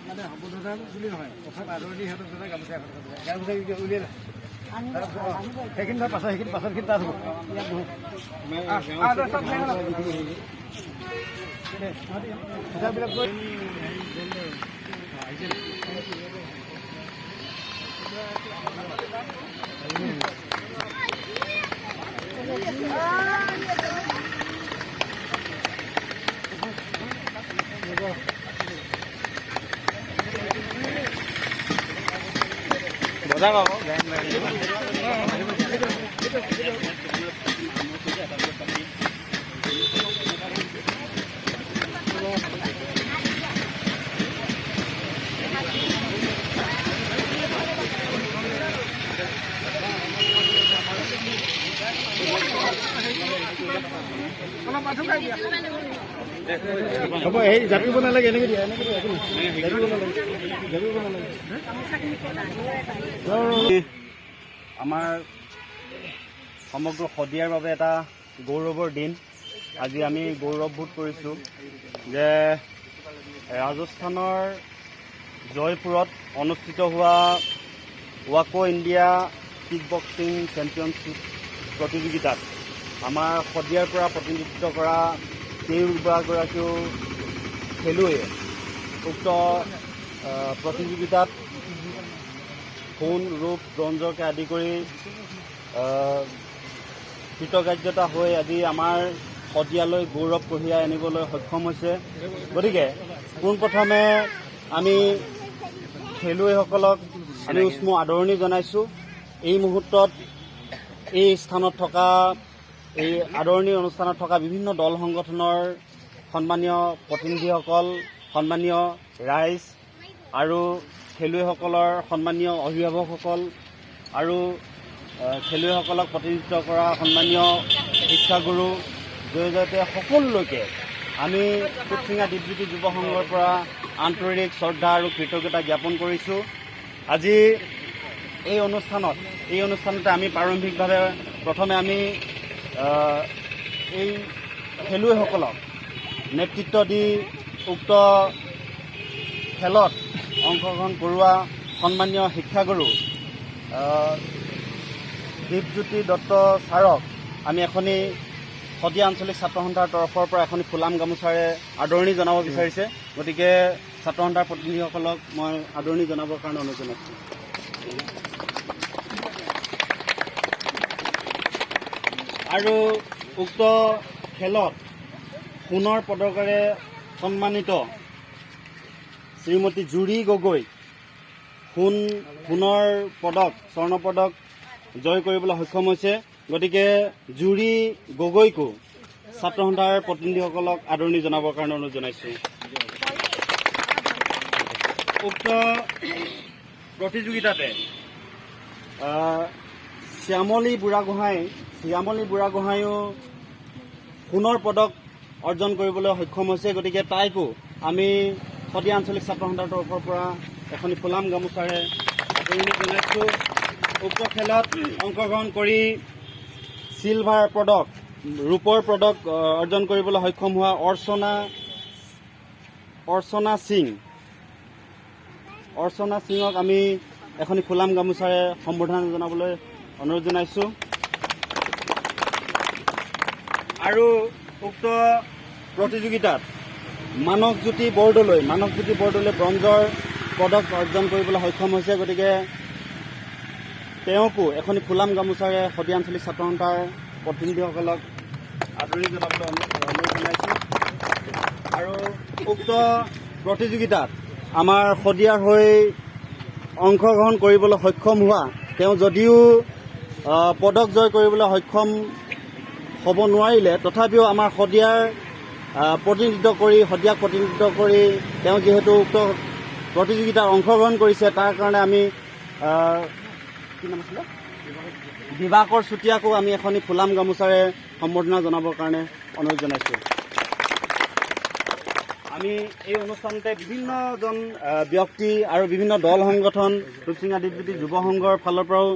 মানে সম্বোধন বুলি নহয়, প্ৰথম আদৰণি সিহঁতক জনাই গামোচা গামোচা উলিয়ালে সেইখিনি পাছত সেইখিনি পাছতখিনি তাত হ'ব। বজা পাব হ'ব। এই জাপিব নালাগে, এনেকৈ দিয়া, এনেকৈ দিয়া, জাপিব নালাগে, জাপিব নালাগে। আমাৰ সমগ্ৰ শদিয়াৰ বাবে এটা গৌৰৱৰ দিন। আজি আমি গৌৰৱবোধ কৰিছোঁ যে ৰাজস্থানৰ জয়পুৰত অনুষ্ঠিত হোৱা ৱাকো ইণ্ডিয়া কিক বক্সিং চেম্পিয়নশ্বিপ প্ৰতিযোগিতাত আমাৰ শদিয়াৰ পৰা প্ৰতিনিধিত্ব কৰা কেইবাগৰাকীও খেলুৱৈয়ে উক্ত প্ৰতিযোগিতাত সোণ, ৰূপ, ব্ৰঞ্জকে আদি কৰি কৃতকাৰ্যতা হৈ আজি আমাৰ শদিয়ালৈ গৌৰৱ কঢ়িয়াই আনিবলৈ সক্ষম হৈছে। গতিকে পোনপ্ৰথমে আমি খেলুৱৈসকলক আমি উষ্ম আদৰণি জনাইছোঁ। এই মুহূৰ্তত এই স্থানত থকা এই আদৰণি অনুষ্ঠানত থকা বিভিন্ন দল সংগঠনৰ সন্মানীয় প্ৰতিনিধিসকল, সন্মানীয় ৰাইজ আৰু খেলুৱৈসকলৰ সন্মানীয় অভিভাৱকসকল আৰু খেলুৱৈসকলক প্ৰতিনিধিত্ব কৰা সন্মানীয় শিক্ষাগুৰু জড়িয়তে সকলোলৈকে আমি কুটচিঙা দ্বীপজ্যোতি যুৱ সংঘৰ পৰা আন্তৰিক শ্ৰদ্ধা আৰু কৃতজ্ঞতা জ্ঞাপন কৰিছোঁ। আজি এই অনুষ্ঠানতে আমি প্ৰাৰম্ভিকভাৱে প্ৰথমে আমি এই খেলুৱৈসকলক নেতৃত্ব দি উক্ত খেলত অংশগ্ৰহণ কৰোৱা সন্মানীয় শিক্ষাগুৰু দীপজ্যোতি দত্ত ছাৰক আমি এখনি শদিয়া আঞ্চলিক ছাত্ৰ সন্থাৰ তৰফৰ পৰা এখনি ফুলাম গামোচাৰে আদৰণি জনাব বিচাৰিছে। গতিকে ছাত্ৰ সন্থাৰ প্ৰতিনিধিসকলক মই আদৰণি জনাবৰ কাৰণে অনুৰোধ জনাইছোঁ। আৰু উক্ত খেলত সোণৰ পদকেৰে সন্মানিত শ্ৰীমতী জুৰি গগৈ সোণৰ পদক, স্বৰ্ণ পদক জয় কৰিবলৈ সক্ষম হৈছে। গতিকে জুৰি গগৈকো ছাত্ৰ সন্থাৰ প্ৰতিনিধিসকলক আদৰণি জনাবৰ কাৰণে অনুৰোধ জনাইছোঁ। উক্ত প্ৰতিযোগিতাতে শ্যামলী বুঢ়াগোহাঁইও সোণৰ পদক অৰ্জন কৰিবলৈ সক্ষম হৈছে। গতিকে তাইকো আমি শদিয়া আঞ্চলিক ছাত্ৰ সন্থাৰ তৰফৰ পৰা এখনি ফুলাম গামোচাৰে আদৰণি জনাইছোঁ। উক্ত খেলত অংশগ্ৰহণ কৰি চিলভাৰ পদক, ৰূপৰ পদক অৰ্জন কৰিবলৈ সক্ষম হোৱা অৰ্চনা সিঙক আমি এখনি ফুলাম গামোচাৰে সম্বৰ্ধনা জনাবলৈ অনুৰোধ জনাইছোঁ। আৰু উক্ত প্ৰতিযোগিতাত মানসজ্যোতি বৰদলৈ ব্ৰঞ্জৰ পদক অৰ্জন কৰিবলৈ সক্ষম হৈছে। গতিকে তেওঁকো এখনি ফুলাম গামোচাৰে শদিয়া আঞ্চলিক ছাত্ৰ সন্থাৰ প্ৰতিনিধিসকলক আদৰণি জনাবলৈ অনুৰোধ জনাইছোঁ। আৰু উক্ত প্ৰতিযোগিতাত আমাৰ শদিয়াৰ হৈ অংশগ্ৰহণ কৰিবলৈ সক্ষম হোৱা তেওঁ যদিও পদক জয় কৰিবলৈ সক্ষম হ'ব নোৱাৰিলে, তথাপিও আমাৰ শদিয়াক প্ৰতিনিধিত্ব কৰি তেওঁ যিহেতু উক্ত প্ৰতিযোগিতাত অংশগ্ৰহণ কৰিছে, তাৰ কাৰণে আমি কি নাম আছিলে দিবাকৰ চুতীয়াকো আমি এখনি ফুলাম গামোচাৰে সম্বৰ্ধনা জনাবৰ কাৰণে অনুৰোধ জনাইছোঁ। আমি এই অনুষ্ঠানতে বিভিন্নজন ব্যক্তি আৰু বিভিন্ন দল সংগঠন কুটচিঙা দ্বীপজ্যোতি যুৱ সংঘৰ ফালৰ পৰাও